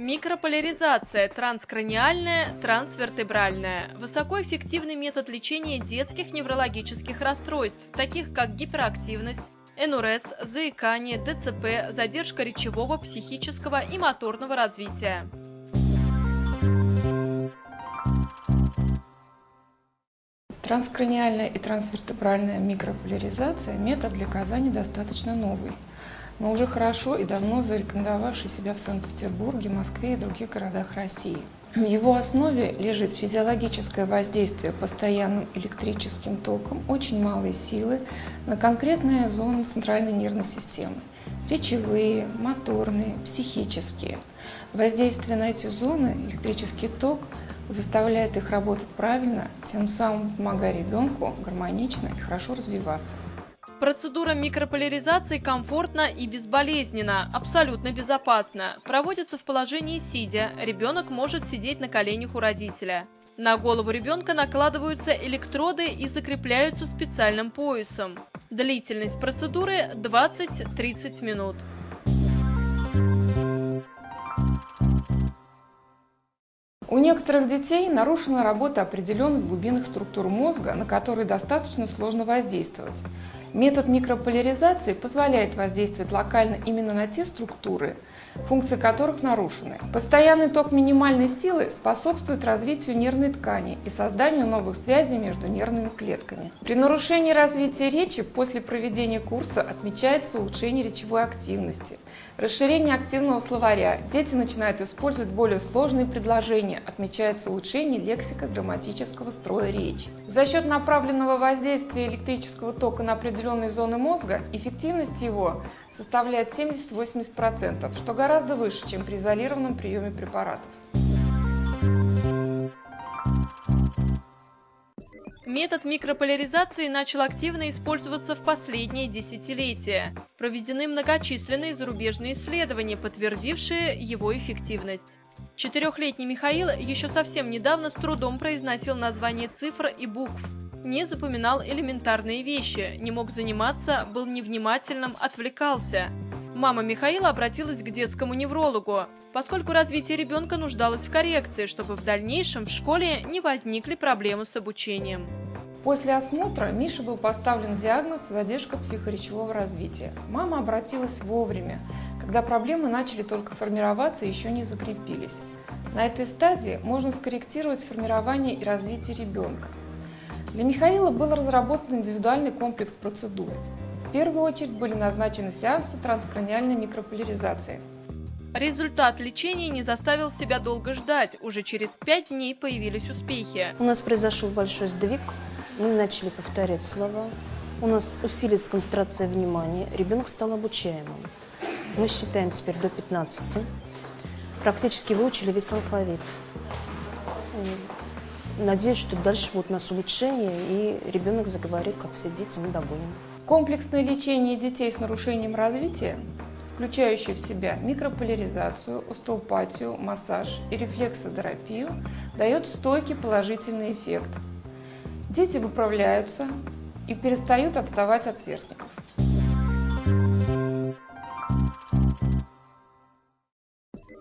Микрополяризация транскраниальная, трансвертебральная – высокоэффективный метод лечения детских неврологических расстройств, таких как гиперактивность, НРС, заикание, ДЦП, задержка речевого, психического и моторного развития. Транскраниальная и трансвертебральная микрополяризация – метод для Казани достаточно новый, но уже хорошо и давно зарекомендовавший себя в Санкт-Петербурге, Москве и других городах России. В его основе лежит физиологическое воздействие постоянным электрическим током очень малой силы на конкретные зоны центральной нервной системы – речевые, моторные, психические. Воздействие на эти зоны, электрический ток, заставляет их работать правильно, тем самым помогая ребенку гармонично и хорошо развиваться. Процедура микрополяризации комфортна и безболезненна, абсолютно безопасна. Проводится в положении сидя, ребенок может сидеть на коленях у родителя. На голову ребенка накладываются электроды и закрепляются специальным поясом. Длительность процедуры 20-30 минут. У некоторых детей нарушена работа определенных глубинных структур мозга, на которые достаточно сложно воздействовать. Метод микрополяризации позволяет воздействовать локально именно на те структуры, функции которых нарушены. Постоянный ток минимальной силы способствует развитию нервной ткани и созданию новых связей между нервными клетками. При нарушении развития речи после проведения курса отмечается улучшение речевой активности, расширение активного словаря, дети начинают использовать более сложные предложения, отмечается улучшение лексико-грамматического строя речи. За счет направленного воздействия электрического тока на определенные зоны мозга эффективность его составляет 70-80%, что гораздо выше, чем при изолированном приеме препаратов. Метод микрополяризации начал активно использоваться в последние десятилетия. Проведены многочисленные зарубежные исследования, подтвердившие его эффективность. Четырехлетний Михаил еще совсем недавно с трудом произносил названия цифр и букв, не запоминал элементарные вещи, не мог заниматься, был невнимательным, отвлекался. Мама Михаила обратилась к детскому неврологу, поскольку развитие ребенка нуждалось в коррекции, чтобы в дальнейшем в школе не возникли проблемы с обучением. После осмотра Мише был поставлен диагноз «задержка психоречевого развития». Мама обратилась вовремя, когда проблемы начали только формироваться и еще не закрепились. На этой стадии можно скорректировать формирование и развитие ребенка. Для Михаила был разработан индивидуальный комплекс процедур. В первую очередь были назначены сеансы транскраниальной микрополяризации. Результат лечения не заставил себя долго ждать. Уже через 5 дней появились успехи. У нас произошел большой сдвиг. Мы начали повторять слова. У нас усилилась концентрация внимания. Ребенок стал обучаемым. Мы считаем теперь до 15. Практически выучили весь алфавит. Надеюсь, что дальше будут у нас улучшения, и ребенок заговорит, как все дети, мы догоним. Комплексное лечение детей с нарушением развития, включающее в себя микрополяризацию, остеопатию, массаж и рефлексотерапию, дает стойкий положительный эффект. Дети выправляются и перестают отставать от сверстников.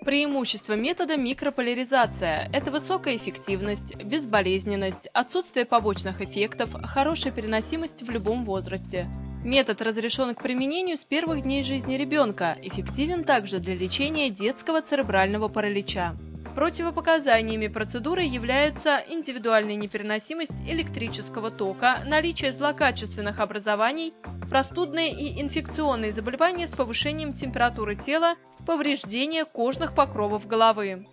Преимущество метода микрополяризация – это высокая эффективность, безболезненность, отсутствие побочных эффектов, хорошая переносимость в любом возрасте. Метод разрешен к применению с первых дней жизни ребенка, эффективен также для лечения детского церебрального паралича. Противопоказаниями процедуры являются индивидуальная непереносимость электрического тока, наличие злокачественных образований, простудные и инфекционные заболевания с повышением температуры тела, повреждение кожных покровов головы.